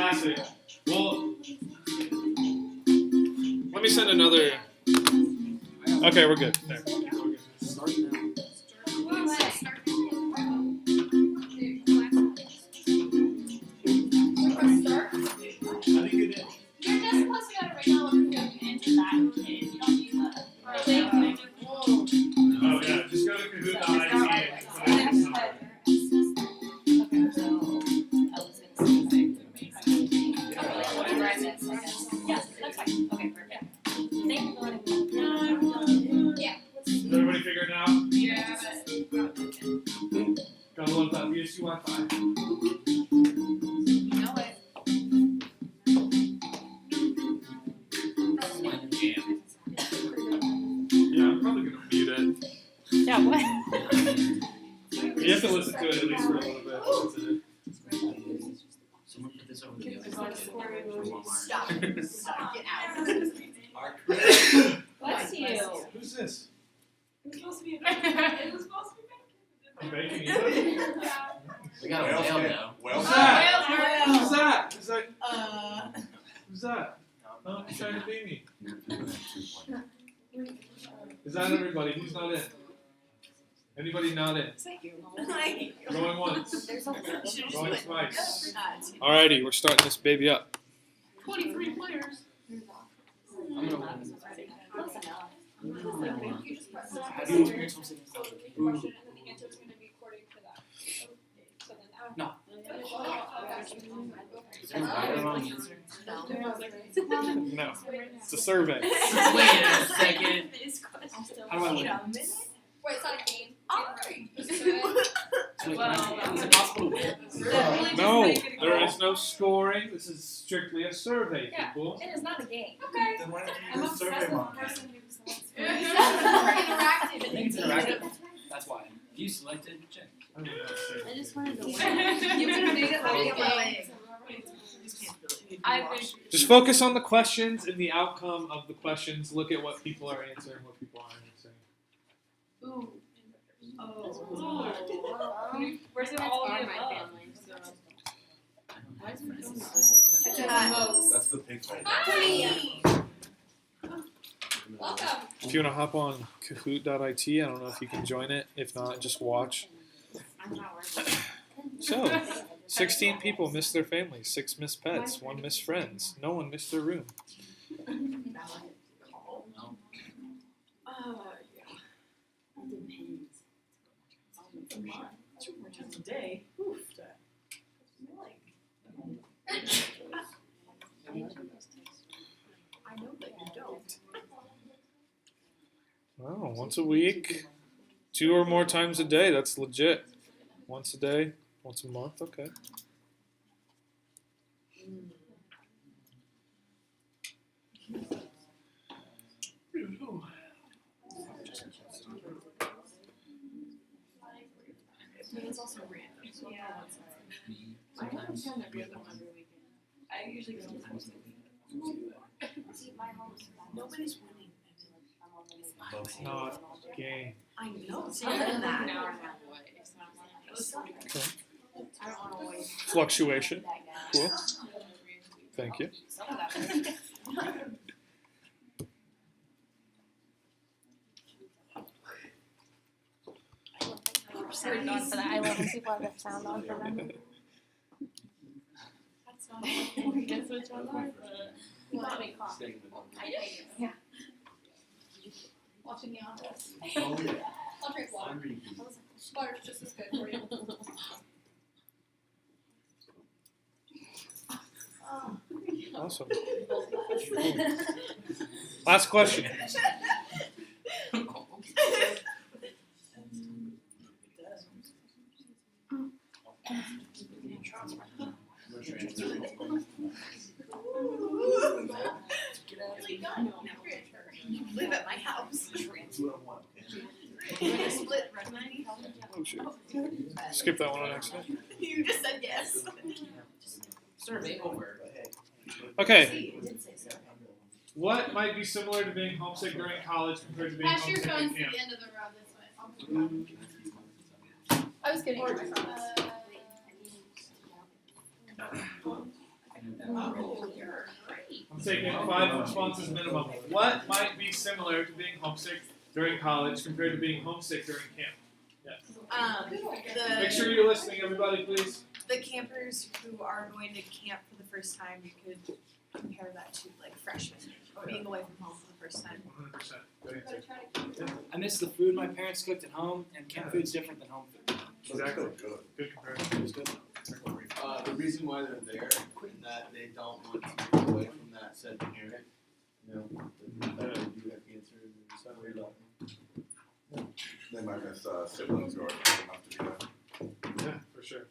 Classic. Well, let me send another. Okay, we're good. There. Oh yeah, just go to Kahoot.it and put it in somewhere. Is everybody figuring it out? Yeah. Gotta love that VSU Wi-Fi. You know it. Yeah, I'm probably gonna mute it. Yeah, what? You have to listen to it at least for a little bit. That's it. Someone put this over the Stop. Stop. Get out. Bless you. Who's this? It was supposed to be a bacon. It was supposed to be I'm baking you. bacon. Yeah. We got a whale now. Who's Oh, that? whales. Who's that? Who's that? Uh. Who's that? Oh, he's trying to beat me. Is that everybody? Who's not in? Anybody not in? Going once. Going twice. Alrighty, we're starting this baby up. 23 players. I'm gonna win. You just press the How do you experience homesickness? question and then the answer is going to be according to that. So then No. Is there a No. right or wrong answer? No, it's a survey. Wait a second. How do I win? Wait, it's not a game. So is it possible to win? No, there is no scoring. This is strictly a survey, people. It is not a game. Okay. Then why don't I'm you do a survey obsessed with monkey? the person who's interactive. I think it's interactive. That's why. If you selected, check. I don't know what to say. I just wanted to You could have made it like a game. Just focus on the questions and the outcome of the questions. Look at what people are answering, what people aren't answering. Ooh. Oh. Where's it all of the above? That's the pig fight. Hi. Welcome. If you want to hop on Kahoot.it, I don't know if you can join it. If not, just watch. So, 16 people missed their families, 6 missed pets, 1 missed friends, no one missed their room. Today. I know that you don't. Wow, once a week, 2 or more times a day, that's legit. Once a day, once a month, okay. It's also random. So Yeah. I haven't Sometimes. done every other weekend. I usually go sometimes. Nobody's winning. It's not a game. I know. So you're in that. Okay. I don't want to wait. Fluctuation. Cool. Thank you. Sound on for that. I love when people have their sound on for them. That's not I guess which one was You want me coffee? Yeah. Watching The Office. Oh, yeah. I'll drink water. Water's just as good for you. Awesome. Last question. Live at my house. Split rent. Oh, shoot. Skip that one on accident. You just said yes. Survey over. Okay. What might be similar to being homesick during college compared to being Pass your homesick phones in to camp? the end of the row this way. I was kidding. taken 5 responses minimum. What might be similar to being homesick during college compared to being homesick during camp? Make sure you're listening, everybody, please. The campers who are going to camp for the first time, you could compare that to like freshmen being away from home for the first time. 100%. Good answer. I miss the food my parents cooked at home, and camp food's different than home food. Exactly. Good comparison. It's good. The reason why they're there and that they don't want to move away from that said parent, you know, the fact that you have cancer and stuff, we're like, They might miss siblings who are old enough to be there. Yeah, for sure.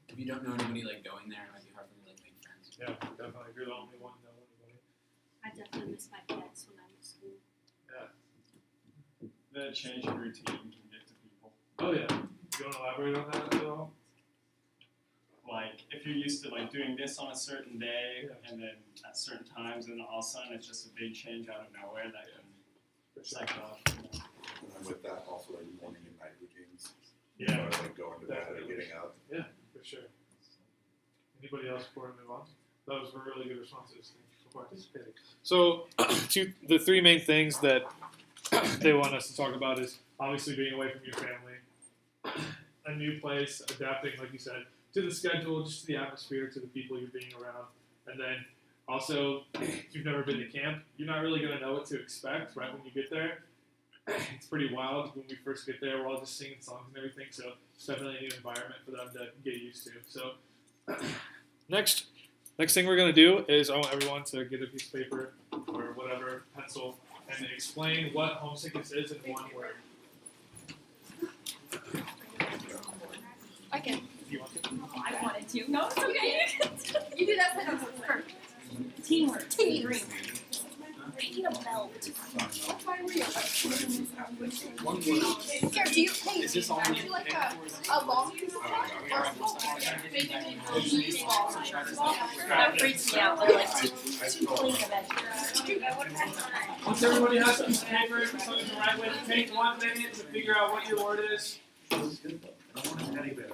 If you don't know anybody like going there, it might be hard for you to like make friends. Yeah, definitely. If you're the only one to know anybody. I definitely miss my pets when I'm in school. The change in routine can get to people. Oh yeah. You want to elaborate on that at all? Like if you're used to like doing this on a certain day Yeah. and then at certain times, and then all of a sudden it's just a big change out of nowhere that can For sure. psych off. And with that, also like morning and night routines. Yeah. As far as, like going to bed and getting up. For sure. Anybody else before we move on? Those were really good responses. Thank you for participating. So, the 3 main things that they want us to talk about is obviously being away from your family, a new place, adapting, like you said, to the schedule, just to the atmosphere, to the people you're being around, and then also, if you've never been to camp, you're not really going to know what to expect right when you get there. It's pretty wild when we first get there. We're all just singing songs and everything, so it's definitely a new environment for them to get used to. So, next thing we're going to do is I want everyone to get a piece of paper or whatever, pencil, and explain what homesickness is in one word. I can. You want to? I wanted to. No, it's okay. You do that first. Teamwork. Teamwork. I need a belt. One word. Here, do you, hey, Is this all do you like a long piece of that? That freaks me out. They're like too clean of it. Once everybody has a piece of paper, something to write with, take 1 minute to figure out what your word is. I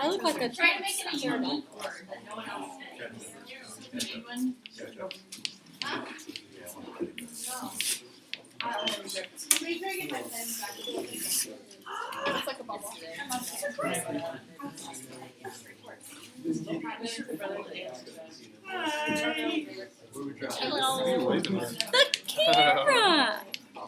look like a Try to make it a unique word that no one else did. You need one? It's like a bubble. Hello. The camera. I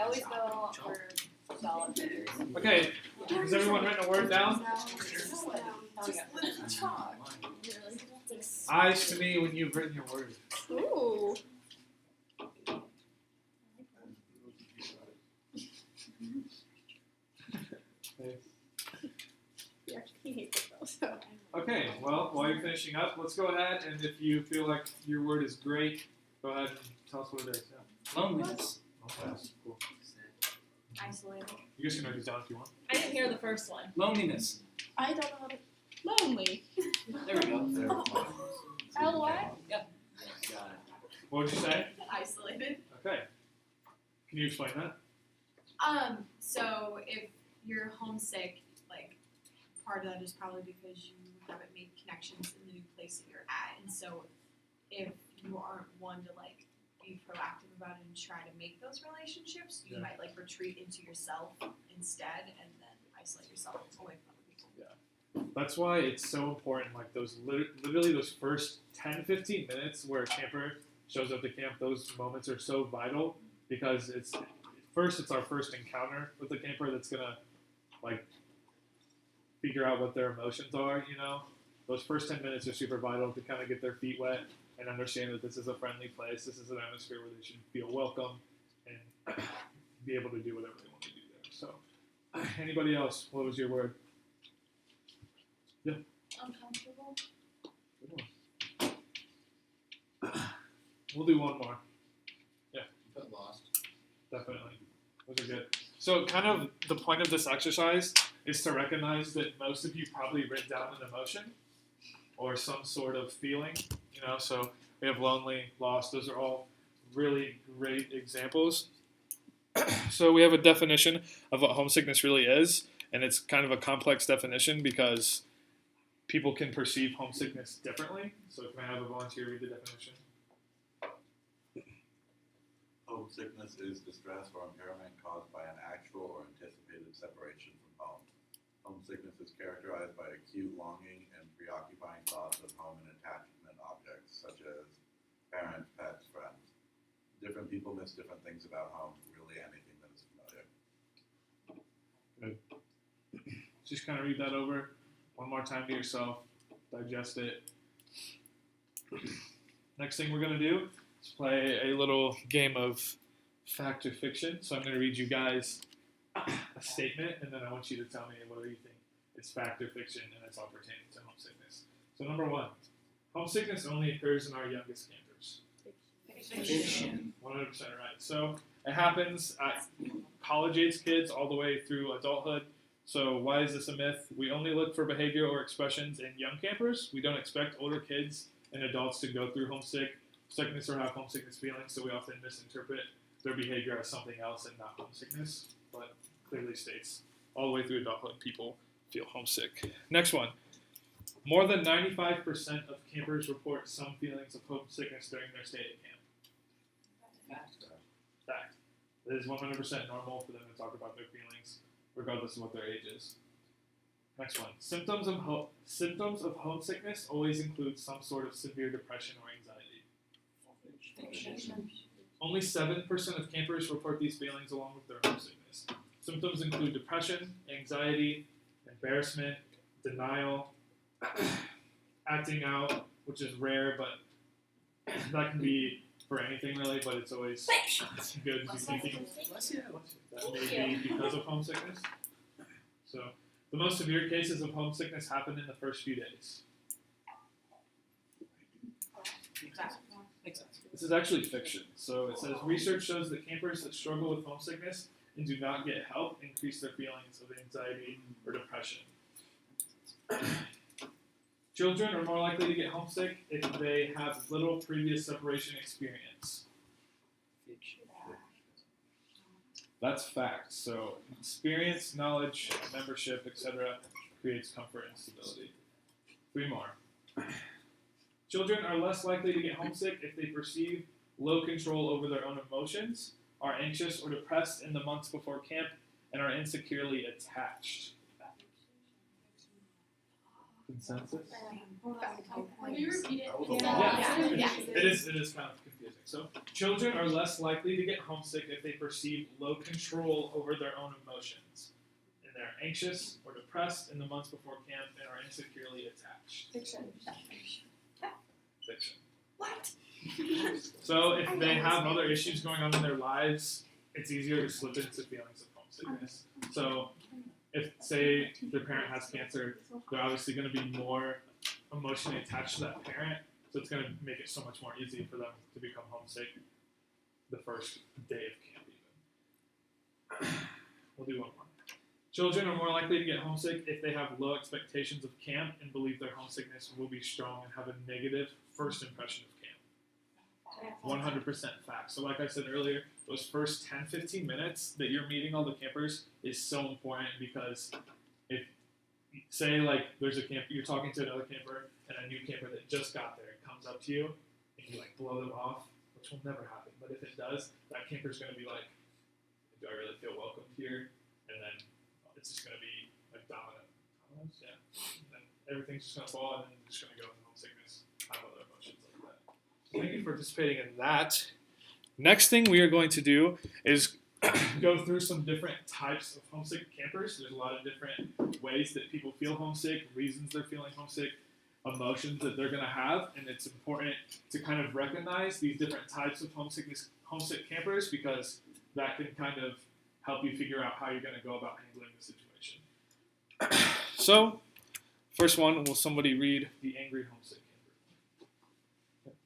always go for solid figures. Okay, has everyone written a word down? Eyes to me when you've written your word. Ooh. You actually hate it though, so. Okay, well, while you're finishing up, let's go ahead and if you feel like your word is great, go ahead and tell us what it is. Yeah. Loneliness. Okay, cool. Isolated. You guys can write these down if you want. I didn't hear the first one. Loneliness. I don't know how to. Lonely. There we go. L-Y? What would you say? Isolated. Okay. Can you explain that? So if you're homesick, like part of that is probably because you haven't made connections in the new place that you're at, and so if you aren't one to like be proactive about it and try to make those relationships, you Yeah. might like retreat into yourself instead, and then isolate yourself away from other people. That's why it's so important, like those literally those first 10, 15 minutes where a camper shows up to camp, those moments are so vital because it's our first encounter with the camper that's gonna like figure out what their emotions are, you know. Those first 10 minutes are super vital to kind of get their feet wet and understand that this is a friendly place, this is an atmosphere where they should feel welcome and be able to do whatever they want to do there. So, anybody else? What was your word? Uncomfortable. We'll do one more. Got lost. Definitely. Those are good. So kind of the point of this exercise is to recognize that most of you probably written down an emotion or some sort of feeling, you know, so we have lonely, lost, those are all really great examples. So we have a definition of what homesickness really is, and it's kind of a complex definition because people can perceive homesickness differently. So can I have a volunteer read the definition? Homesickness is distress or impairment caused by an actual or anticipated separation from home. Homesickness is characterized by acute longing and preoccupying thoughts of home and attachment objects, such as parents, pets, friends. Different people miss different things about home, really anything that is familiar. Just kind of read that over one more time to yourself, digest it. Next thing we're going to do is play a little game of fact or fiction. So I'm going to read you guys a statement, and then I want you to tell me whether you think it's fact or fiction, and it's all pertaining to homesickness. So number one, homesickness only occurs in our youngest campers. Fiction. 100% right. So it happens at college-age kids all the way through adulthood. So why is this a myth? We only look for behavior or expressions in young campers. We don't expect older kids and adults to go through sickness or have homesickness feelings, so we often misinterpret their behavior as something else and not homesickness, but clearly states all the way through adulthood people feel homesick. Next one. More than 95% of campers report some feelings of homesickness during their stay at camp. Fact. It is 100% normal for them to talk about their feelings, regardless of what their age is. Next one. Symptoms of homesickness always include some sort of severe depression or anxiety. Fiction. Only 7% of campers report these feelings along with their homesickness. Symptoms include depression, anxiety, embarrassment, denial, acting out, which is rare, but that can be for anything really, but it's always good to be thinking that may be because of homesickness. So the most severe cases of homesickness happen in the first few days. Makes sense. This is actually fiction. So it says research shows that campers that struggle with homesickness and do not get help increase their feelings of anxiety or depression. Children are more likely to get homesick if they have little previous separation experience. That's fact. So experience, knowledge, membership, etc. creates comfort and stability. 3 more. Children are less likely to get homesick if they perceive low control over their own emotions, are anxious or depressed in the months before camp, and are insecurely attached. Consensus? Can you repeat it? Yeah. It is kind of confusing. So children are less likely to get homesick if they perceive low control over their own emotions, and they're anxious or depressed in the months before camp, and are insecurely attached. Fiction. Fiction. What? So if they have other issues going on in their lives, it's easier to slip into feelings of homesickness. So if, say, their parent has cancer, they're obviously going to be more emotionally attached to that parent, so it's going to make it so much more easy for them to become homesick the first day of camp even. We'll do one more. Children are more likely to get homesick if they have low expectations of camp and believe their homesickness will be strong and have a negative first impression of camp. 100% fact. So like I said earlier, those first 10-15 minutes that you're meeting all the campers is so important, because if, say, like there's a camp, you're talking to another camper and a new camper that just got there comes up to you and you like blow them off, which will never happen, but if it does, that camper's going to be like, do I really feel welcomed here? And then it's just going to be like dominant. Yeah. And then everything's just going to fall, and then you're just going to go into homesickness, have other emotions like that. Thank you for participating in that. Next thing we are going to do is go through some different types of homesick campers. There's a lot of different ways that people feel homesick, reasons they're feeling homesick, emotions that they're going to have, and it's important to kind of recognize these different types of homesick campers, because that can kind of help you figure out how you're going to go about handling the situation. So, first one, will somebody read the angry homesick camper?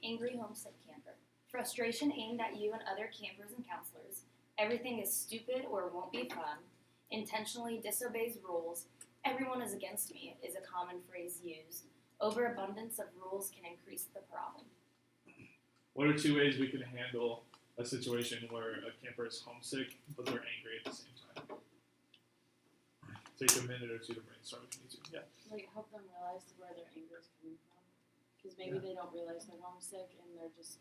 Angry homesick camper. Frustration aimed at you and other campers and counselors. Everything is stupid or won't be fun. Intentionally disobeys rules. Everyone is against me is a common phrase used. Overabundance of rules can increase the problem. What are 2 ways we can handle a situation where a camper is homesick but they're angry at the same time? take a minute or two to brainstorm if you need to. Yeah. Like help them realize where their anger is coming from, because maybe they don't realize they're homesick and they're just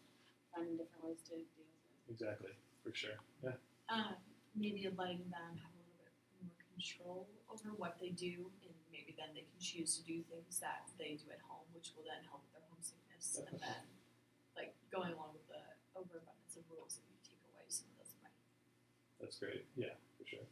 finding different ways to deal with it. Exactly. For sure. Yeah. Maybe letting them have a little bit more control over what they do, and maybe then they can choose to do things that they do at home, which will then help with their homesickness. Definitely. And then, like going along with the overabundance of rules, if you take away some of those might. That's great. Yeah, for sure.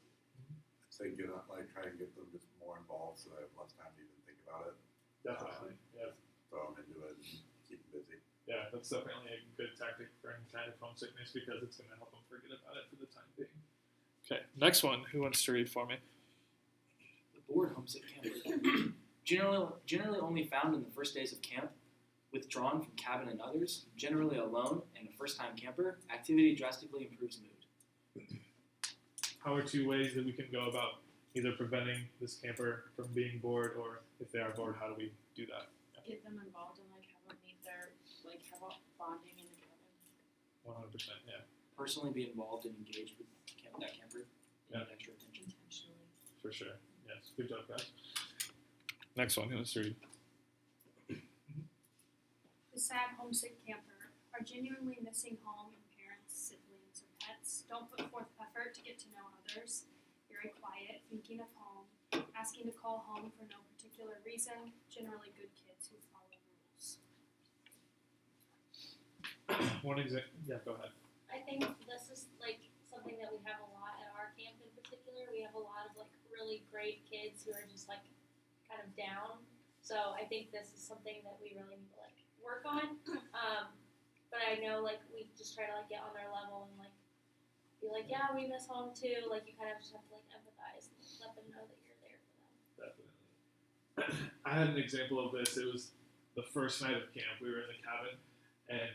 So try to get them just more involved so they have less time to even think about it. Definitely. Yeah. Throw them into it and keep them busy. Yeah, that's definitely a good tactic for any kind of homesickness because it's going to help them forget about it for the time being. Okay, next one. Who wants to read for me? The bored homesick camper. Generally only found in the first days of camp, withdrawn from cabin and others, generally alone, and a first-time camper, activity drastically improves mood. How are two ways that we can go about either preventing this camper from being bored, or if they are bored, how do we do that? Get them involved and like have them meet their have a bonding in the cabin. 100%. Yeah, Personally be involved and engaged with that camper. Yeah. Need extra attention. Intentionally. for sure. Yes, good job, guys. Next one. Who wants to read? The sad homesick camper are genuinely missing home and parents, siblings, or pets. Don't put forth effort to get to know others. Very quiet, thinking of home, asking to call home for no particular reason. Generally good kids who follow rules. One example. Yeah, go ahead. I think this is like something that we have a lot at our camp in particular. We have a lot of like really great kids who are just like kind of down. So I think this is something that we really need to like work on. But I know like we just try to like get on their level and like be like, yeah, we miss home too. Like you kind of just have to like empathize and let them know that you're there for them. Definitely. I had an example of this. It was the first night of camp. We were in the cabin, and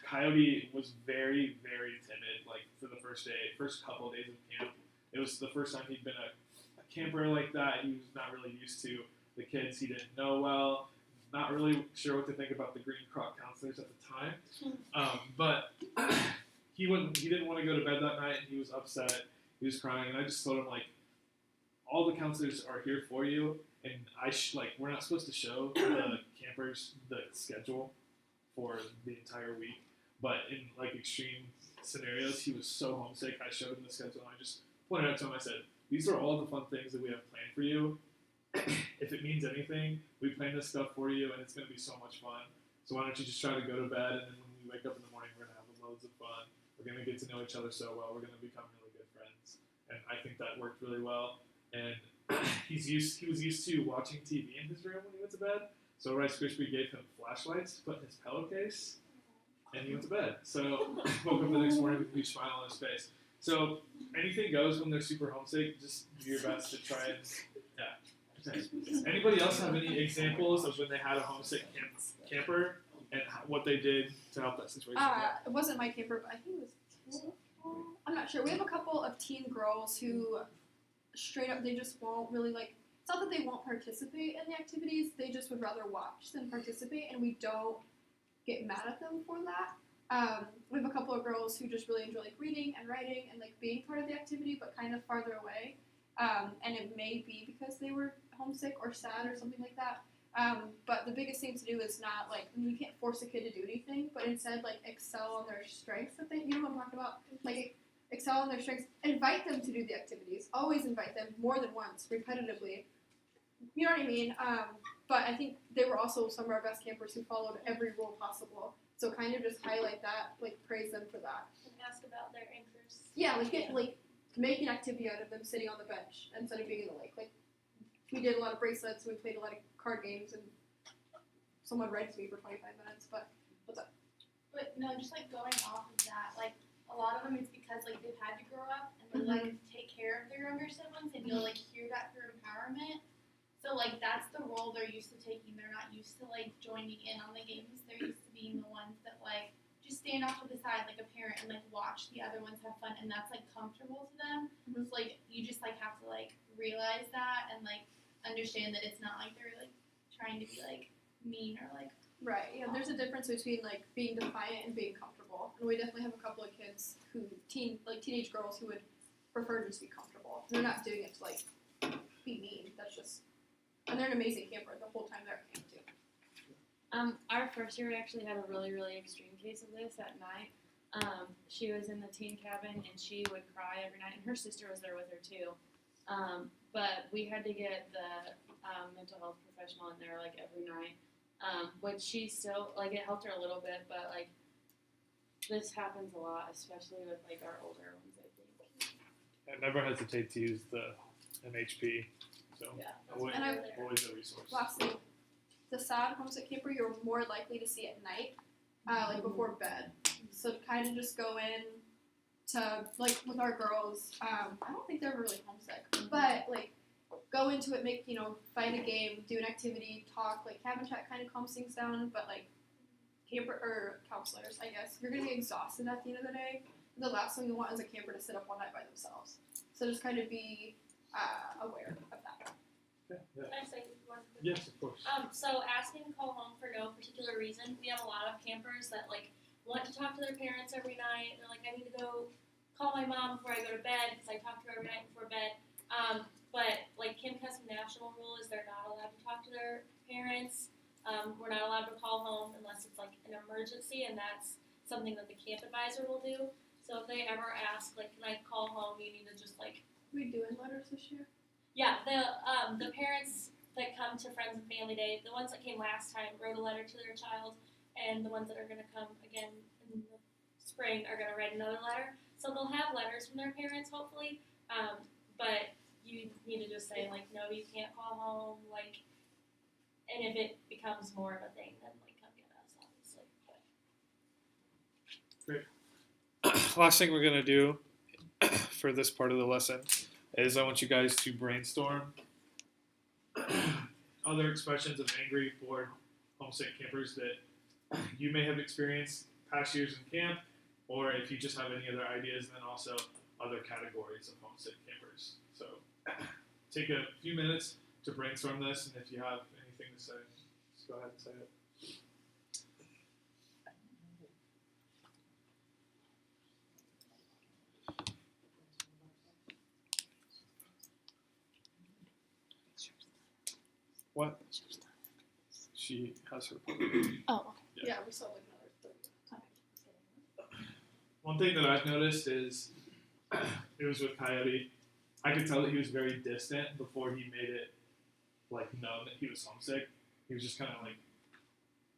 Coyote was very, very timid. Like for the first couple of days of camp, it was the first time he'd been a camper like that. He was not really used to the kids. He didn't know well. Not really sure what to think about the Green Croc counselors at the time. But he didn't want to go to bed that night. He was upset. He was crying, and I just told him like, all the counselors are here for you, and we're not supposed to show the campers the schedule for the entire week. But in like extreme scenarios, he was so homesick. I showed him the schedule, and I just pointed out to him. I said, "These are all the fun things that we have planned for you. If it means anything, we plan this stuff for you, and it's going to be so much fun. So why don't you just try to go to bed, and then when we wake up in the morning, we're going to have loads of fun. We're going to get to know each other so well. We're going to become really good friends." And I think that worked really well. And he was used to watching TV in his room when he went to bed. So Rice Krispie gave him flashlights to put in his pillowcase, and he went to bed. So woke up the next morning with a huge smile on his face. So anything goes when they're super homesick. Just do your best to try and Anybody else have any examples of when they had a homesick camper and what they did to help that situation? It wasn't my camper, but I think it was. I'm not sure. We have a couple of teen girls who, straight up, they just won't really like. It's not that they won't participate in the activities; they just would rather watch than participate, and we don't get mad at them for that. We have a couple of girls who just really enjoy like reading and writing and like being part of the activity, but kind of farther away. And it may be because they were homesick or sad or something like that. But the biggest thing to do is not like, you can't force a kid to do anything, but instead like excel on their strengths that they, you know what I'm talking about? Like excel on their strengths, invite them to do the activities. Always invite them more than once, repetitively. You know what I mean? But I think they were also some of our best campers who followed every rule possible. So kind of just highlight that, like praise them for that. And ask about their interests. Yeah, make an activity out of them sitting on the bench instead of being in the lake. Like, we did a lot of bracelets, we played a lot of card games, and someone read to me for 25 minutes, but what's up? But no, just like going off of that, like a lot of them it's because like they've had to grow up and they like take care of their younger siblings, and you'll like hear that through empowerment. So like that's the role they're used to taking. They're not used to like joining in on the games. They're used to being the ones that like just stand off to the side like a parent and like watch the other ones have fun, and that's like comfortable to them. So like you just like have to like realize that and like understand that it's not like they're like trying to be like mean or like Right, yeah, there's a difference between like being defiant and being comfortable. And we definitely have a couple of kids teenage girls who would prefer to just be comfortable. They're not doing it to like be mean. That's just, and they're an amazing camper the whole time they're at camp too. Our first year we actually had a really, really extreme case of this at night. She was in the teen cabin and she would cry every night, and her sister was there with her too. But we had to get the mental health professional in there like every night, which she still like it helped her a little bit, but like this happens a lot, especially with like our older ones. I think. And never hesitate to use the MHP. So Yeah. always, And always a resource. Last thing, the sad homesick camper you're more likely to see at night, like before bed. So to kind of just go in to like with our girls. I don't think they're really homesick, but like go into it, make find a game, do an activity, talk, like cabin chat kind of calms things down. But like camper or counselors, I guess you're gonna be exhausted at the end of the day. The last thing you want is a camper to sit up all night by themselves. So just kind of be aware of that. Yeah, yeah. Can I say one quick Yes, of course. So asking to call home for no particular reason. We have a lot of campers that like want to talk to their parents every night. They're like, I need to go call my mom before I go to bed because I talk to her every night before bed. But like Camp Custom national rule is they're not allowed to talk to their parents. We're not allowed to call home unless it's like an emergency, and that's something that the camp advisor will do. So if they ever ask, like, can I call home? You need to just like. We doing letters this year? Yeah, the parents that come to Friends and Family Day, the ones that came last time wrote a letter to their child, and the ones that are going to come again in the spring are going to write another letter. So they'll have letters from their parents, hopefully, but you need to just say, like, no, you can't call home, like, and if it becomes more of a thing, then, like, come get us, obviously. But. Last thing we're gonna do for this part of the lesson is I want you guys to brainstorm other expressions of angry, bored, homesick campers that you may have experienced past years in camp, or if you just have any other ideas, then also other categories of homesick campers. So take a few minutes to brainstorm this, and if you have anything to say, just go ahead and say it. What? She has her. Oh. Yeah. Yeah, we saw like another 30 times. One thing that I've noticed is it was with Coyote. I could tell that he was very distant before he made it like known that he was homesick. He was just kind of like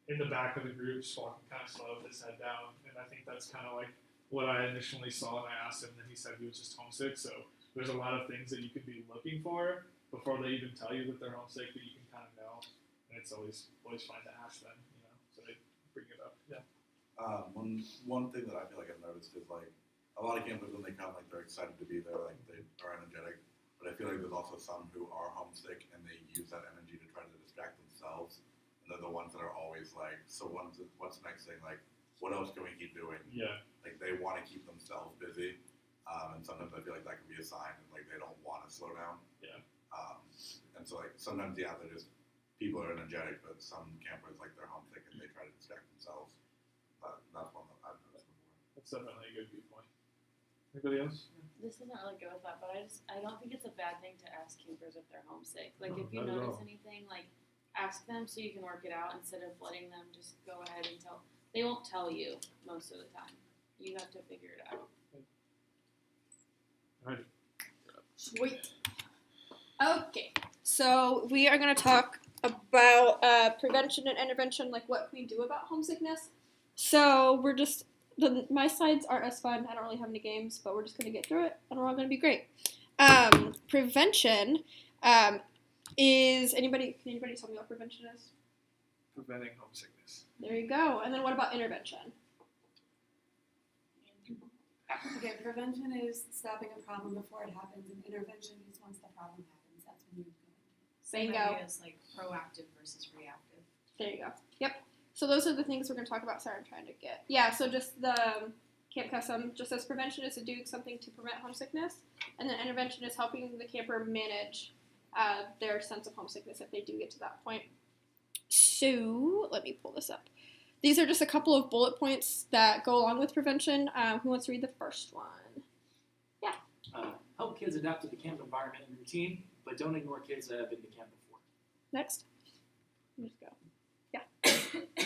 in the back of the group, just walking kind of slow with his head down. And I think that's kind of like what I initially saw, and I asked him, and he said he was just homesick. So there's a lot of things that you could be looking for before they even tell you that they're homesick that you can kind of know. And it's always fun to ask them, so they bring it up. Yeah. One thing that I feel like I've noticed is like a lot of campers when they come, like they're excited to be there, like they are energetic. But I feel like there's also some who are homesick and they use that energy to try to distract themselves. And they're the ones that are always like, so what's the next thing? Like, what else can we keep doing? Yeah. Like they want to keep themselves busy, and sometimes I feel like that can be a sign that like they don't want to slow down. Yeah. And so like sometimes they're just people are energetic, but some campers like they're homesick and they try to distract themselves. That's one that I've noticed before. That's definitely a good viewpoint. Anybody else? This doesn't really go with that, but I don't think it's a bad thing to ask campers if they're homesick. Like No, if you not at notice all. anything, like ask them so you can work it out instead of letting them just go ahead and tell. They won't tell you most of the time. You have to figure it out. Alright. Sweet. Okay, so we are going to talk about prevention and intervention, like what can we do about homesickness. So we're just, my slides aren't as fun. I don't really have any games, but we're just going to get through it, and we're all going to be great. Prevention is, can anybody tell me what prevention is? Preventing homesickness. There you go. And then what about intervention? Okay, prevention is stopping a problem before it happens, and intervention is once the problem happens. That's when you go. Same Bingo. idea as like proactive versus reactive. There you go. Yep. So those are the things we're going to talk about. Sorry, I'm trying to get. Yeah, so just the Camp Custom just says prevention is to do something to prevent homesickness, and then intervention is helping the camper manage their sense of homesickness if they do get to that point. So let me pull this up. These are just a couple of bullet points that go along with prevention. Who wants to read the first one? Yeah. Help kids adapt to the camp environment and routine, but but don't ignore kids that have been to camp before. Next. Just go.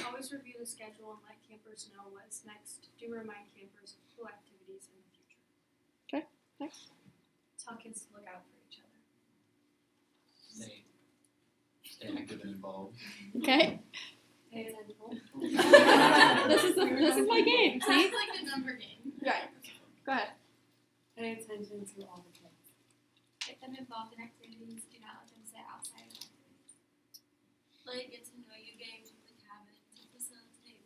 Always review the schedule and let campers know what's next. Do remind campers of cool activities in the future. Next. Tell kids to look out for each other. Stay active and involved. Okay. Pay attention. This is my game. See? That's like the number game. Right. Go ahead. Pay attention to all the kids. Get them involved in activities. Do not let them sit outside of activities. Play get to know you games with the cabin to facilitate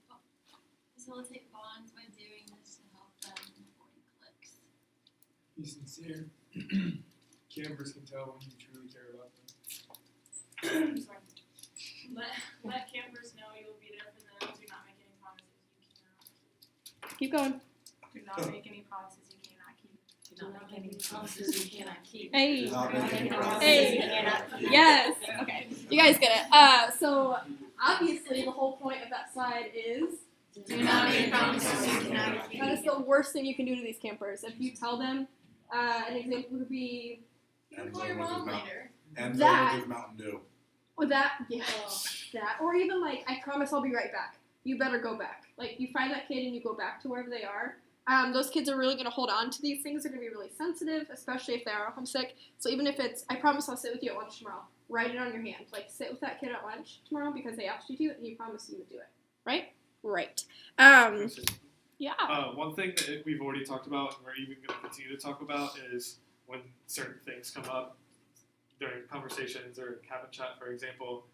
bonds by doing this to help them avoid cliques. Be sincere. Campers can tell when you truly care about them. Let campers know you will be there for them. Do not make any promises you cannot keep. Keep going. Do not make any promises you cannot keep. Do not make any promises you cannot keep. Hey. Do not make any promises Hey. you cannot keep. Yes. Okay. You guys get it. So obviously the whole point of that slide is Do not make promises you cannot keep. that is the worst thing you can do to these campers. If you tell them, an example would be You can call your mom later. And That- with Mountain Dew. that, or even like, I promise I'll be right back. You better go back. Like, you find that kid and you go back to wherever they are. Those kids are really going to hold on to these things. They're going to be really sensitive, especially if they are homesick. So even if it's, I promise I'll sit with you at lunch tomorrow. Write it on your hand. Like, sit with that kid at lunch tomorrow because they asked you to, and you promised you would do it. Right? Right. Yeah. One thing that we've already talked about and we're even going to continue to talk about is when certain things come up during conversations or cabin chat, for example,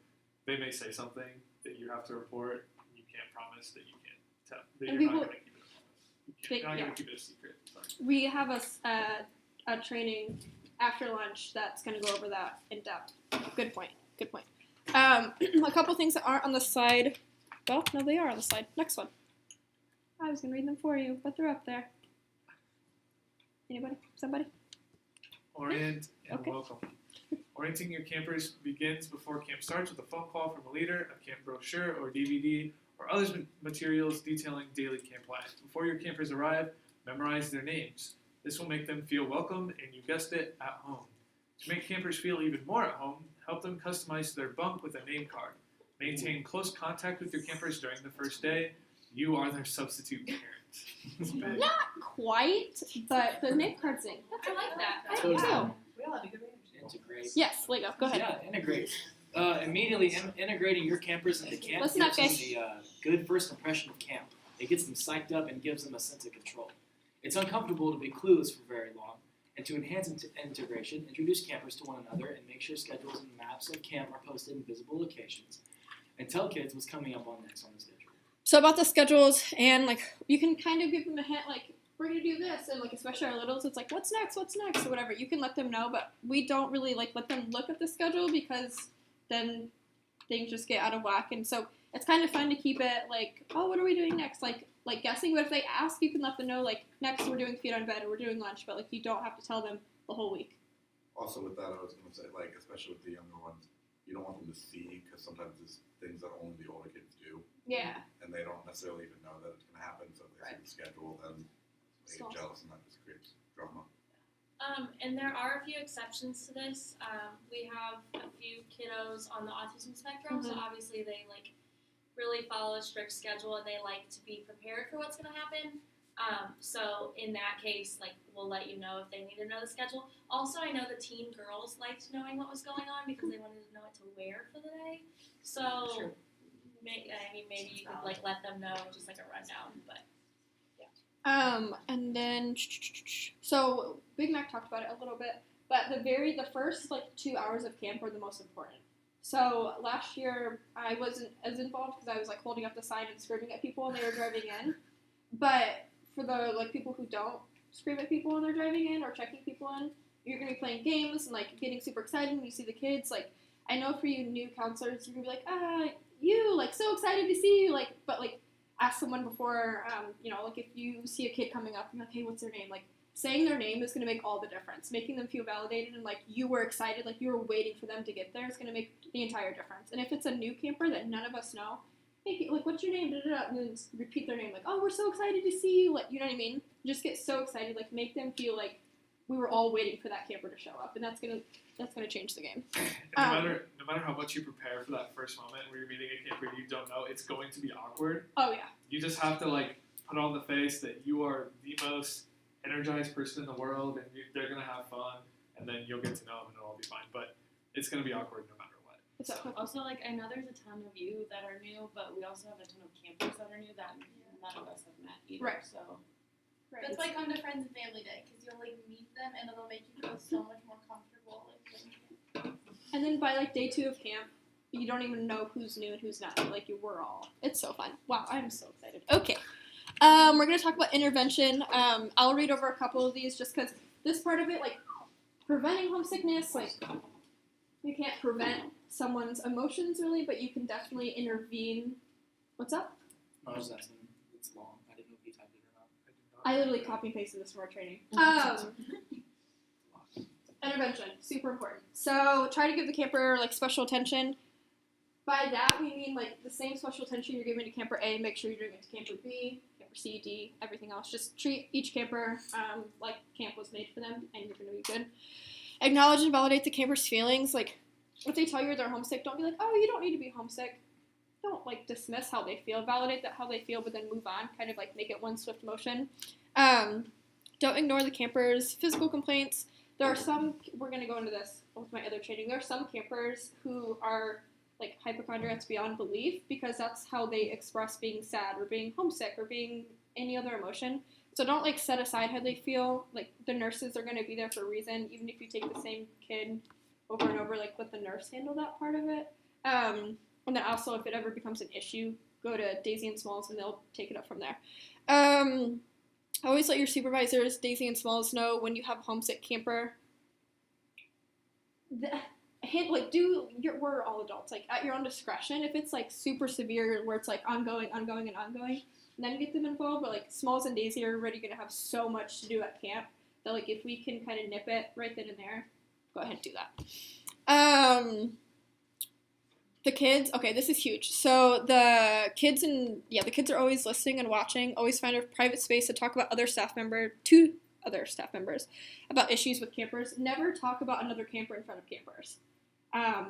they may say something that you have to report. And you can't promise that you can't tell. That And you're we not will- going to keep it a promise. You're not going to keep it a secret. Sorry. We have a training after lunch that's going to go over that in depth. Good point. Good point. A couple things that aren't on the slide. Well, no, they are on the slide. Next one. I was going to read them for you, but they're up there. Anybody? Somebody? Orient and Okay. welcome. Orienting your campers begins before camp starts with a phone call from a leader, a camp brochure or DVD, or other materials detailing daily camp life. Before your campers arrive, memorize their names. This will make them feel welcome and, you guessed it, at home. To make campers feel even more at home, help them customize their bunk with a name card. Maintain close contact with your campers during the first day. You are their substitute parent. It's big. Not quite, but the name card thing. I like that. I do too. We all have a good range. Integrate. Yes, Lego. Go ahead. Yeah, integrate. Immediately integrating your campers into camp Listen gives up, them the good first impression of camp. It gets them psyched up and gives them a sense of control. It's uncomfortable to be clueless for very long, and to enhance integration, introduce campers to one another and make sure schedules and maps of camp are posted in visible locations, and tell kids what's coming up on next on the schedule. So about the schedules, and like you can kind of give them a hint, like we're gonna do this, and like especially our littles, it's like what's next, or whatever. You can let them know, but we don't really like let them look at the schedule because then things just get out of whack. And so it's kind of fun to keep it like, oh, what are we doing next? Like guessing. But if they ask, you can let them know like next we're doing feet on bed or we're doing lunch, but like you don't have to tell them the whole week. Also with that, I was going to say, like, especially with the younger ones, you don't want them to see, because sometimes it's things that only the older kids do. Yeah. And they don't necessarily even know that it's going to happen, so if they see the schedule, then they get jealous, and that just creates drama. And there are a few exceptions to this. We have a few kiddos on the autism spectrum, so obviously they like really follow a strict schedule and they like to be prepared for what's going to happen. So in that case, like we'll let you know if they need to know the schedule. Also, I know the teen girls liked knowing what was going on because they wanted to know what to wear for the day. So maybe you could like let them know just like a rundown, but. And then, so Big Mac talked about it a little bit, but the first like 2 hours of camp were the most important. So last year I wasn't as involved because I was like holding up the sign and screaming at people when they were driving in. But for the like people who don't scream at people when they're driving in or checking people in, you're gonna be playing games and like getting super excited when you see the kids. Like I know for you new counselors, you're gonna be like, you like so excited to see you, like, but like. Ask someone before, like if you see a kid coming up, you're like, hey, what's their name? Like, saying their name is going to make all the difference. Making them feel validated and like you were excited, like you were waiting for them to get there is going to make the entire difference. And if it's a new camper that none of us know, hey, like, what's your name? Da-da-da, and then just repeat their name, like, oh, we're so excited to see you. Like, you know what I mean? Just get so excited, like, make them feel like we were all waiting for that camper to show up, and that's gonna change the game. And no matter how much you prepare for that first moment where you're meeting a camper you don't know, it's going to be awkward. Oh yeah. You just have to like put on the face that you are the most energized person in the world, and they're gonna have fun, and then you'll get to know them, and it'll all be fine. But it's gonna be awkward no matter what. So, Also, like, I know there's a ton of you that are new, but we also have a ton of campers that are new that none of us have met either. Right. So That's why come to Friends and Family Day, because you'll like meet them and it'll make you feel so much more comfortable. Like, and then by like day 2 of camp, you don't even know who's new and who's not. Like we're all. It's so fun. Wow, I'm so excited. Okay, we're gonna talk about intervention. I'll read over a couple of these just because this part of it, like preventing homesickness, like you can't prevent someone's emotions really, but you can definitely intervene. What's up? I was just asking. It's long. I didn't know if you typed it or not. I literally copy and pasted this from our training. Intervention, super important. So try to give the camper like special attention. By that we mean like the same special attention you're giving to camper A, make sure you're doing it to camper B, camper C, D, everything else. Just treat each camper like camp was made for them, and you're gonna be good. Acknowledge and validate the camper's feelings. Like if they tell you they're homesick, don't be like, oh, you don't need to be homesick. Don't like dismiss how they feel. Validate that how they feel, but then move on. Kind of like make it one swift motion. Don't ignore the camper's physical complaints. There are some, we're going to go into this with my other training, there are some campers who are like hypochondriacs beyond belief because that's how they express being sad or being homesick or being any other emotion. So don't like set aside how they feel. Like the nurses are going to be there for a reason, even if you take the same kid over and over, like let the nurse handle that part of it. And then also if it ever becomes an issue, go to Daisy and Smalls and they'll take it up from there. Always let your supervisors, Daisy and Smalls, know when you have a homesick camper. We're all adults, like at your own discretion. If it's like super severe where it's like ongoing, then get them involved. But like Smalls and Daisy are already gonna have so much to do at camp that like if we can kind of nip it right then and there, go ahead and do that. The kids, okay, this is huge. So the kids are always listening and watching. Always find a private space to talk about to other staff members about issues with campers. Never talk about another camper in front of campers.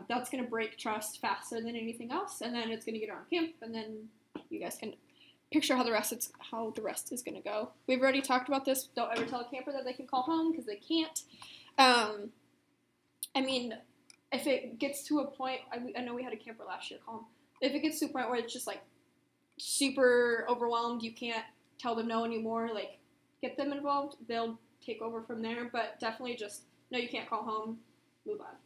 That's gonna break trust faster than anything else, and then it's gonna get around camp, and then you guys can picture how the rest is gonna go. We've already talked about this. Don't ever tell a camper that they can call home because they can't. If it gets to a point, I know we had a camper last year call them. If it gets to a point where it's just like super overwhelmed, you can't tell them no anymore, like get them involved. They'll take over from there, but definitely just, no, you can't call home, move on.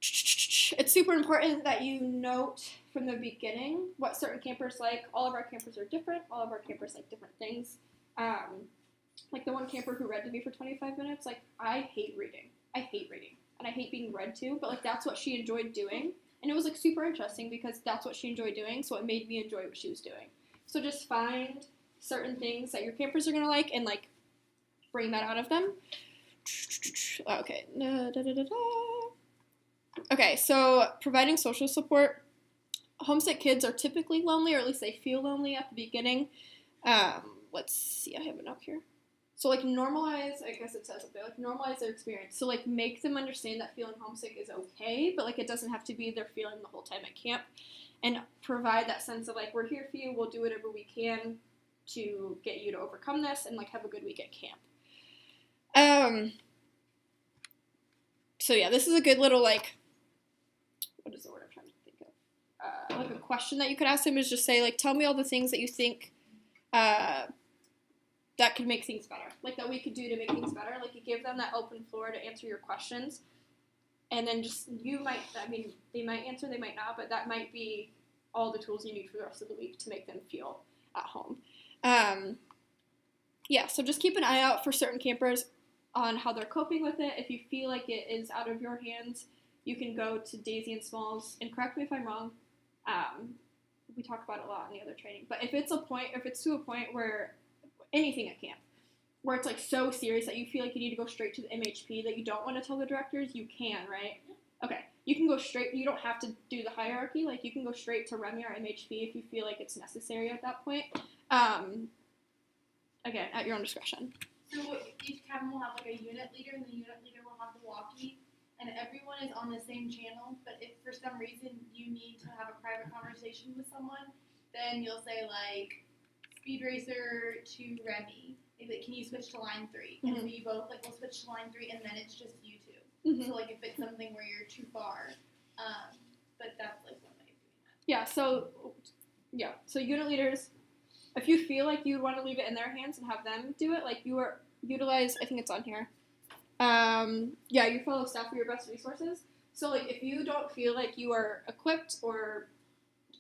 It's super important that you note from the beginning what certain campers like. All of our campers are different. All of our campers like different things. Like the one camper who read to me for 25 minutes, like I hate reading. And I hate being read to, but like that's what she enjoyed doing. And it was like super interesting because that's what she enjoyed doing, so it made me enjoy what she was doing. So just find certain things that your campers are gonna like and like bring that out of them. Okay. Okay, so providing social support. Homesick kids are typically lonely, or at least they feel lonely at the beginning. Let's see, I have it up here. So, like, normalize, I guess it says up there, like, normalize their experience. So, like, make them understand that feeling homesick is okay, but, like, it doesn't have to be their feeling the whole time at camp. And provide that sense of, like, we're here for you, we'll do whatever we can to get you to overcome this, and, like, have a good week at camp. So, yeah, this is a good little, like, what is the word I'm trying to think of? Like, a question that you could ask them is just say, like, tell me all the things that you think, that could make things better, like that we could do to make things better. Like you give them that open floor to answer your questions, and then just they might answer, they might not, but that might be all the tools you need for the rest of the week to make them feel at home. So just keep an eye out for certain campers on how they're coping with it. If you feel like it is out of your hands, you can go to Daisy and Smalls, and correct me if I'm wrong. We talk about it a lot in the other training, but if it's to a point where anything at camp, where it's like so serious that you feel like you need to go straight to the MHP, that you don't want to tell the directors, you can, right? Okay, you can go straight, you don't have to do the hierarchy, like you can go straight to REMI or MHP if you feel like it's necessary at that point. Again, at your own discretion. So each cabin will have like a unit leader, and the unit leader will have the walkie, and everyone is on the same channel. But if for some reason you need to have a private conversation with someone, then you'll say like, Speed Racer to Remy. Like, can you switch to line 3? And so you both like will switch to line 3, and then it's just you two. So like if it's something where you're too far, but that's like one way of doing that. So unit leaders, if you feel like you'd want to leave it in their hands and have them do it, like utilize, I think it's on here. Your fellow staff are your best resources. So like if you don't feel like you are equipped or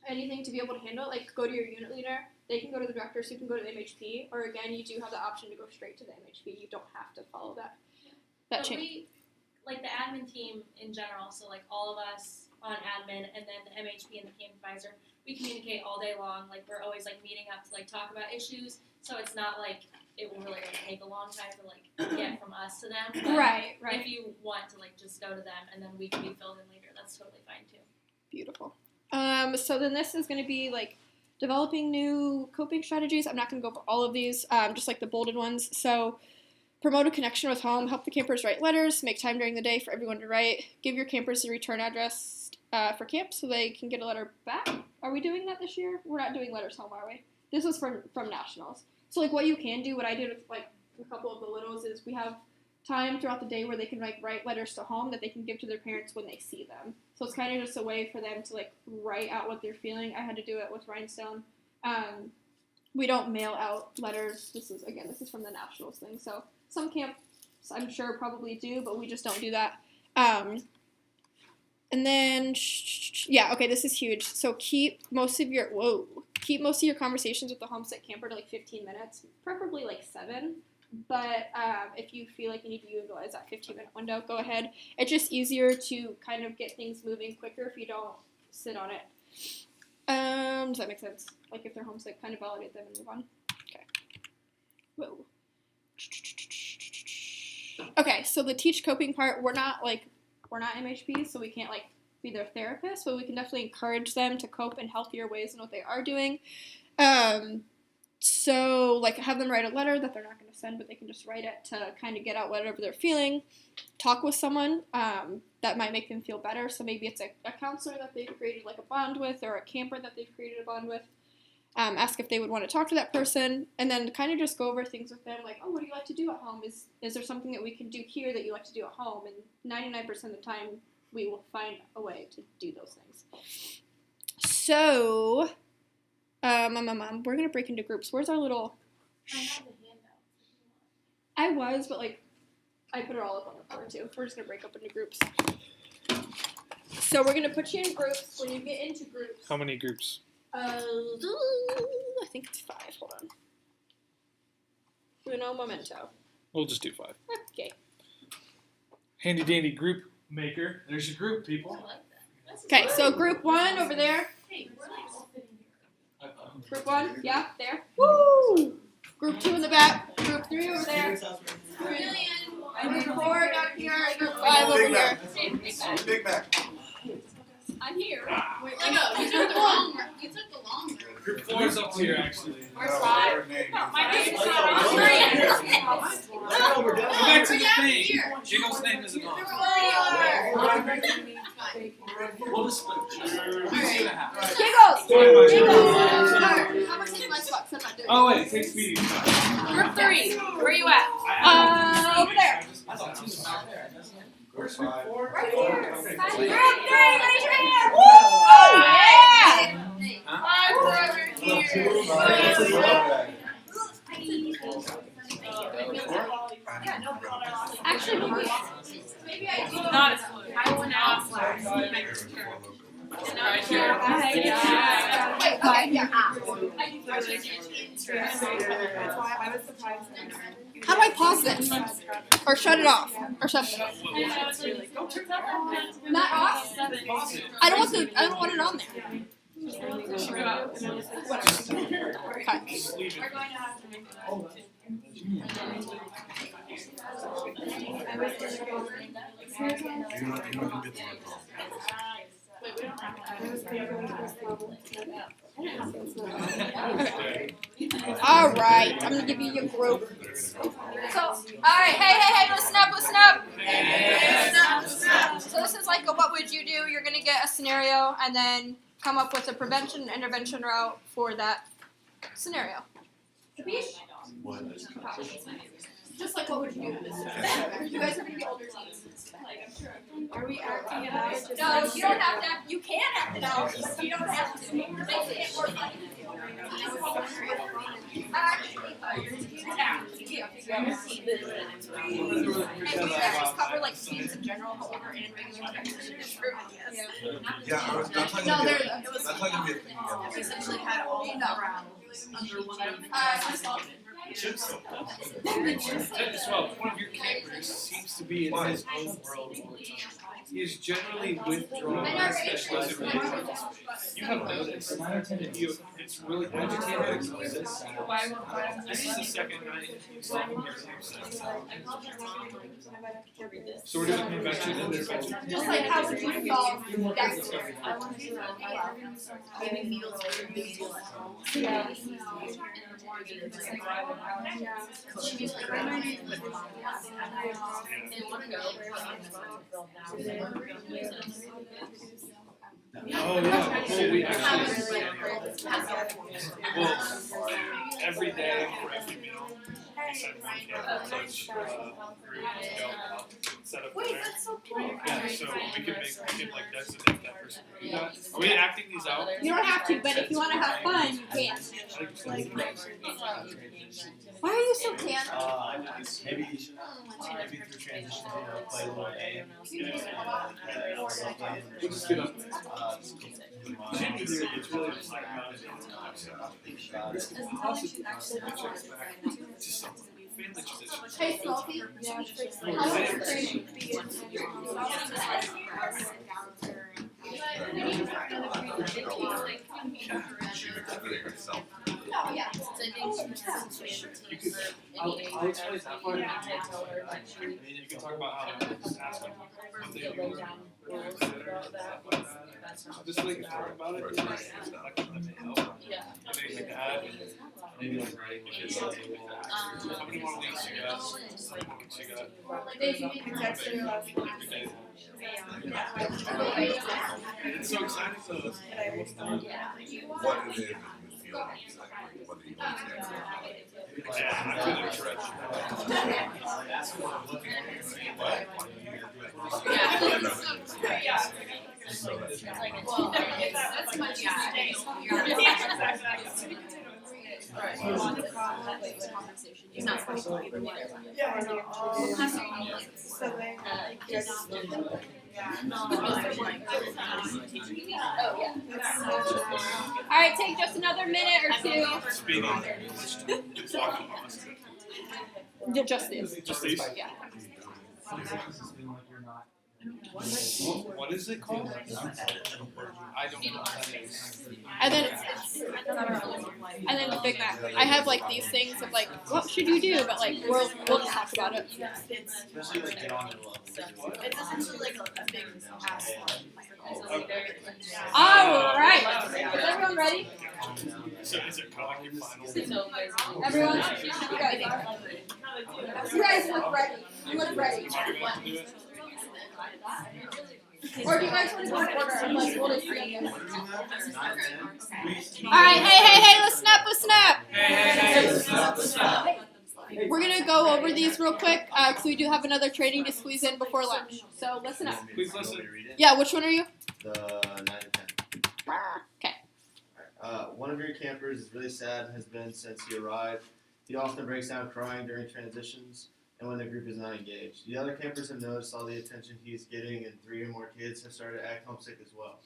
anything to be able to handle it, like go to your unit leader. They can go to the director, so you can go to the MHP, or again, you do have the option to go straight to the MHP. You don't have to follow that chain. We, like the admin team in general, so like all of us on admin, and then the MHP and the camp advisor, we communicate all day long. Like we're always like meeting up to like talk about issues. So it's not like it will really like take a long time to like get from us to them. But Right. If you want to like just go to them and then we can be filled in later, that's totally fine too. Beautiful. So then this is going to be like developing new coping strategies. I'm not going to go over all of these, just like the bolded ones. So promote a connection with home, help the campers write letters, make time during the day for everyone to write, give your campers a return address for camp so they can get a letter back. Are we doing that this year? We're not doing letters home, are we? This was from nationals. So like what you can do, what I did with like a couple of the littles is we have time throughout the day where they can like write letters to home that they can give to their parents when they see them. So it's kind of just a way for them to like write out what they're feeling. I had to do it with Rhinestone. We don't mail out letters. This is from the nationals thing. So some camps I'm sure probably do, but we just don't do that. And then this is huge. So keep most of your conversations with the homesick camper to like 15 minutes, preferably like 7. But if you feel like you need to utilize that 15-minute window, go ahead. It's just easier to kind of get things moving quicker if you don't sit on it. Does that make sense? Like if they're homesick, kind of validate them and move on. Okay. Whoa. Okay, so the teach coping part, we're not MHPs, so we can't like be their therapist, but we can definitely encourage them to cope in healthier ways than what they are doing. So, like, have them write a letter that they're not going to send, but they can just write it to kind of get out whatever they're feeling. Talk with someone that might make them feel better. So maybe it's a counselor that they've created, like, a bond with, or a camper that they've created a bond with. Ask if they would want to talk to that person, and then kind of just go over things with them, like, oh, what do you like to do at home? Is there something that we can do here that you like to do at home? And 99% of the time, we will find a way to do those things. So... we're going to break into groups. Where's our little... I have the handout. I was, but, like, I put it all up on the floor, too. We're just going to break up into groups. So we're going to put you in groups. When you get into groups... How many groups? I think it's 5. Hold on. Uno momento. We'll just do 5. Okay. Handy dandy group maker. There's your group, people. Okay, so group 1 over there. Hey, we're like all sitting here. Group 1, yeah, there. Woo! Group 2 in the back. Group 3 over there. Group 4 down here. Group 5 over here. Big Mac. I'm here. Wait, no, you took the long route. You took the long route. Group 4 is up here, actually. Where's 5? My name is 5. Go back to the thing. Jiggle's name isn't on. We'll just split. Jiggles! Oh, wait, take Speedy. Group 3, where you at? Over there. I thought 2 was out there. Where's 5? Right here. Group 3, raise your hand. Woo! Yeah! 5 over here. Actually, Maybe I do. Not as close. I went out last. Right here. How do I pause this? Or shut it off? Or shut it off? Not off? I don't want it on there. All right, I'm gonna give you your group. alright, hey, listen up. So this is like a what would you do? You're gonna get a scenario and then come up with a prevention and intervention route for that scenario. Just like what would you do in this scenario? You guys are gonna be older teens. Are we acting it out? No, you don't have to act, you can act it out, but you don't have to. Making it more fun. And we just cover like teens in general, however, and regular practitioners. Yeah, that's not gonna be a thing. We essentially had all the rounds under one Well, one of your campers seems to be in his own world all the time. He's generally withdrawn and specialized in mental space. You have noticed that it's really agitated. This is the second night he's talking to So we're doing convention and intervention. Just like how would you solve that giving meals for your meals. Oh yeah. Well, we actually every day for every meal we send one camper coach group to go help set up there. so cool. Yeah, so we can like designate that person to do that. Are we acting these out? You don't have to, but if you want to have fun, you can. Why are you so tan? Maybe through transition, play a little game. We'll just get up there. Jimmy here, it's really just like just some family tradition. Hey, Sophie. Oh, yeah. I'll explain that part. You can talk about how ask them what they do or consider stuff like that. Just like talk about it. Like let me help. And then you can add maybe like writing what it is on the wall. How many more weeks you got? How many more weeks you got? It's so exciting though. What it is you feel like, whether you want to Yeah, I'm good That's much He's not supposed to either way. Alright, take just another minute or two. Speaking English, walking Yeah, just this. Just these? Yeah. What is it called? I don't know what that is. And then Big Mac. I have like these things of like, what should you do? But like, we'll talk about it. Especially like get on the level. It's essentially like a big ass. Alright. Is everyone ready? So is it kind of like your final? Everyone? You guys look ready. You look ready. Or do you guys want to go in order? Like, we'll just read them. Alright, hey, listen up. We're gonna go over these real quick, because we do have another training to squeeze in before lunch. So listen up. Please listen. Yeah, which one are you? The 9 to 10. Okay. One of your campers is really sad and has been since he arrived. He often breaks down crying during transitions and when the group is not engaged. The other campers have noticed all the attention he's getting, and 3 or more kids have started to act homesick as well.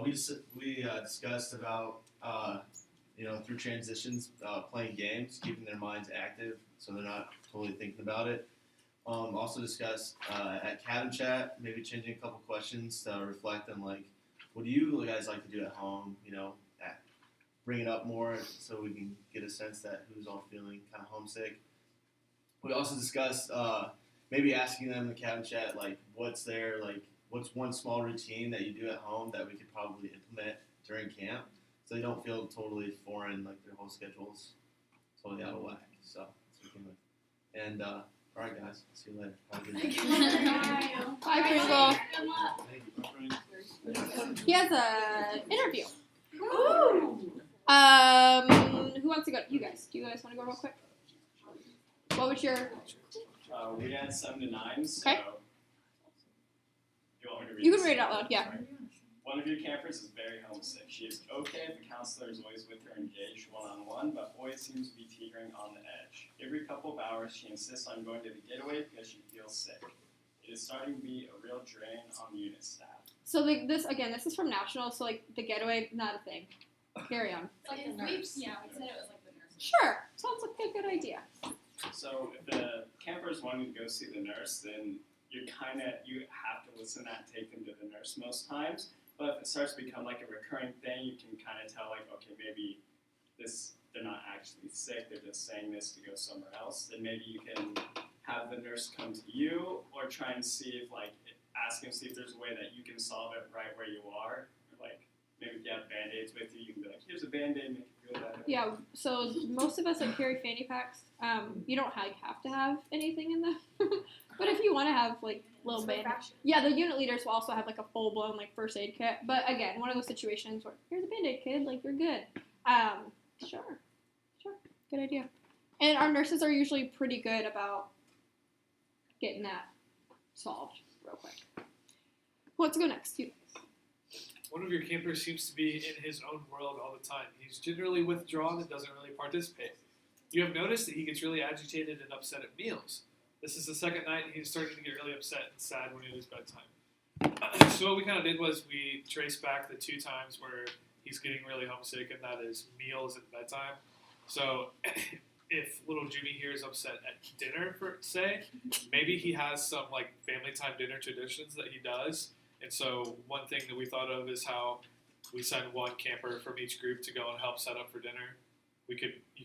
We discussed about through transitions, playing games, keeping their minds active so they're not totally thinking about it. Also discussed at cabin chat, maybe changing a couple questions to reflect on like, what do you guys like to do at home? Bring it up more so we can get a sense that who's all feeling kind of homesick. We also discussed maybe asking them in the cabin chat like, what's one small routine that you do at home that we could probably implement during camp, so they don't feel totally foreign, like their whole schedule's totally out of whack. So that's begin with. And alright guys, see you later. Have a good day. Bye, Pringle. Thank you. He has an interview. Who wants to go? You guys. Do you guys want to go real quick? What was your? We had 7 to 9. So Okay. You want me to read You this? can read it out loud. Yeah. One of your campers is very homesick. She is okay if the counselor is always with her engaged one-on-one, but always seems to be teetering on the edge. Every couple of hours, she insists on going to the getaway because she feels sick. It is starting to be a real drain on the unit staff. So like this again. This is from National. So like the getaway, not a thing. Carry on. It's like the nurse. Yeah, we said it was like the nurse. Sure. Sounds like a good idea. So if the camper is wanting to go see the nurse, then you have to listen and take them to the nurse most times. But if it starts to become like a recurring thing, you can kind of tell like, okay, maybe they're not actually sick, they're just saying this to go somewhere else. Then maybe you can have the nurse come to you, or try and see if ask him, see if there's a way that you can solve it right where you are. Or like maybe if you have Band-Aids with you, you can be like, here's a Band-Aid, make it feel better. Yeah. So most of us like carry fanny packs. You don't have to have anything in them, but if you want to have like little band, yeah, the unit leaders will also have like a full blown like first aid kit. But again, one of those situations where here's a Band-Aid, kid, like you're good. Sure, good idea. And our nurses are usually pretty good about getting that solved real quick. Who wants to go next? You. One of your campers seems to be in his own world all the time. He's generally withdrawn and doesn't really participate. You have noticed that he gets really agitated and upset at meals. This is the second night, and he's starting to get really upset and sad when it is bedtime. So what we kind of did was we traced back the 2 times where he's getting really homesick, and that is meals and bedtime. So if little Junie here is upset at dinner, per se, maybe he has some like family time dinner traditions that he does. And so one thing that we thought of is how we send one camper from each group to go and help set up for dinner. You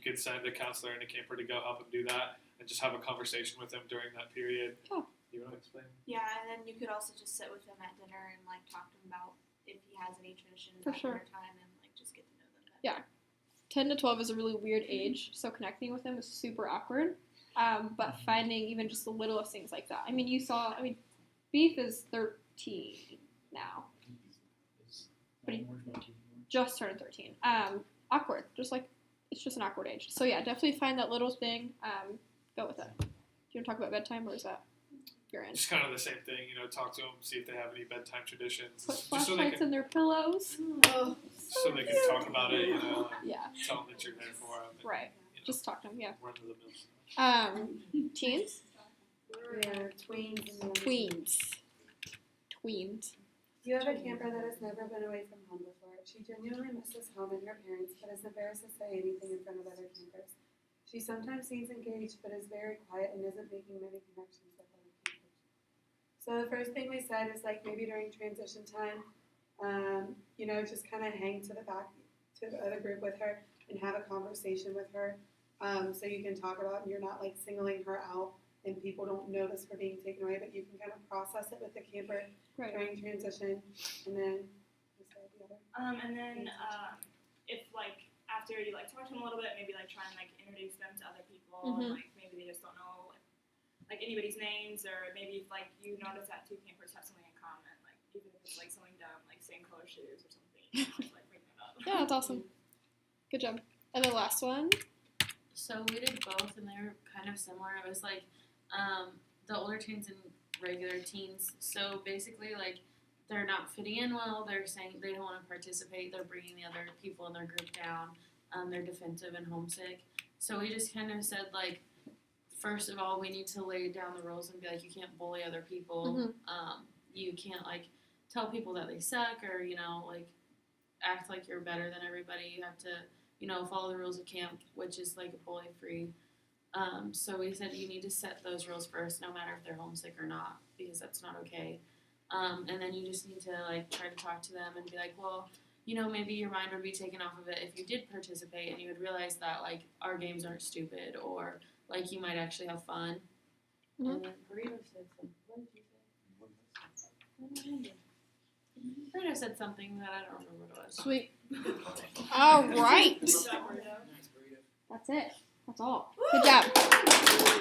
could send a counselor and a camper to go help him do that, and just have a conversation with him during that period. Oh. You want to explain? Yeah, and then you could also just sit with him at dinner and like talk to him about if he has any traditions For at sure. dinner time and like just get to know them better. Yeah. 10 to 12 is a really weird age, so connecting with them is super awkward. But finding even just the littlest things like that. I mean, Beef is 13 now. But he just turned 13. Awkward. It's just an awkward age. So yeah, definitely find that little thing. Go with it. Do you want to talk about bedtime, or is that your end? Just kind of the same thing, talk to them, see if they have any bedtime traditions. Put Just so they flashlights can, in their pillows. so they can talk about it, and Yeah. tell them that you're there for them. And, Right. Just talk to them, yeah. run to the mills. Teens? We're tweens. Tweens. You have a camper that has never been away from home before. She genuinely misses home and her parents, but is embarrassed to say anything in front of other campers. She sometimes seems engaged, but is very quiet and isn't making many connections with other campers. So the first thing we said is like maybe during transition time, just kind of hang to the back to the other group with her and have a conversation with her, so you can talk about, and you're not like singling her out and people don't notice her being taken away, but you can kind of process it with the camper during transition, and then And then if like after you like talk to them a little bit, maybe like try and like introduce them to other people, and like maybe they just don't know like anybody's names, or maybe if like you notice that 2 campers have something in common, like even if it's like something dumb, like same color shoes or something, like bring that up. Yeah, that's awesome. Good job. And the last one? So we did both, and they were kind of similar. It was like the older teens and regular teens. So basically, like, they're not fitting in well. They're saying they don't want to participate. They're bringing the other people in their group down. They're defensive and homesick. So we just kind of said, like, first of all, we need to lay down the rules and be like, you can't bully other people. You can't, like, tell people that they suck, or, like, act like you're better than everybody. You have to, follow the rules of camp, which is, like, bully-free. So we said you need to set those rules first, no matter if they're homesick or not, because that's not okay. And then you just need to, like, try to talk to them and be like, well, maybe your mind would be taken off of it if you did participate, and you would realize that, like, our games aren't stupid, or, like, you might actually have fun. And then Burrito said something. What did you say? Burrito said something that I don't remember what it was. Sweet. All right. That's it. That's all. Good job.